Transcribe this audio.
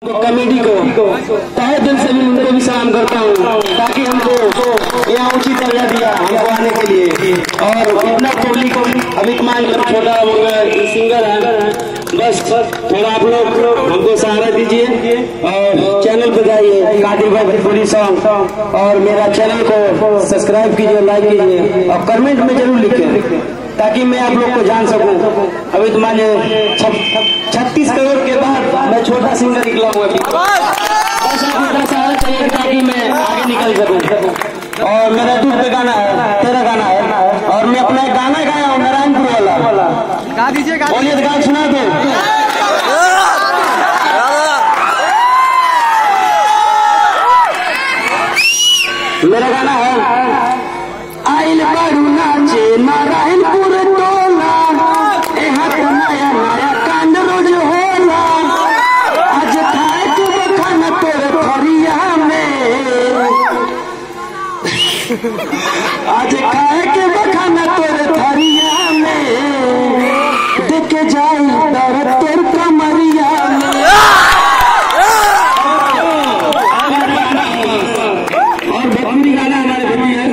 Committee को तहे दिल से भी उनको भी सलाम करता हूँ, ताकि हमको यहाँ ऊंची दर्जा दिया हमको आने के लिए। और इतना पब्लिक अभी मान छोटा सिंगर है, बस थोड़ा आप लोग हमको सहारा दीजिए और चैनल पे जाइए कादिर भाई भोजपुरी सॉन्ग, और मेरा चैनल को सब्सक्राइब कीजिए, लाइक कीजिए और कमेंट में जरूर लिखें ताकि मैं आप लोग को जान सकूं। अभी तो मान 36 करोड़ के बाद मैं छोटा सिंगर निकला हूँ, अभी बस सहारा चाहिए ताकि मैं आगे निकल सकूं। और मेरा दूध पे गाना है, तेरा गाना है, और मैं अपना एक गाना गाया हूँ नारायणपुर वाला, गा दीजिए, बोलिए तो गाना सुना दो। मेरा गाना है आइल बारू नाचे नारायणपुर टोला, यहाँ तो नया नया कांड रोज होला, आज खाए तू खाना तोरे फरिया में, आज खाए के बखाना तोरे फरिया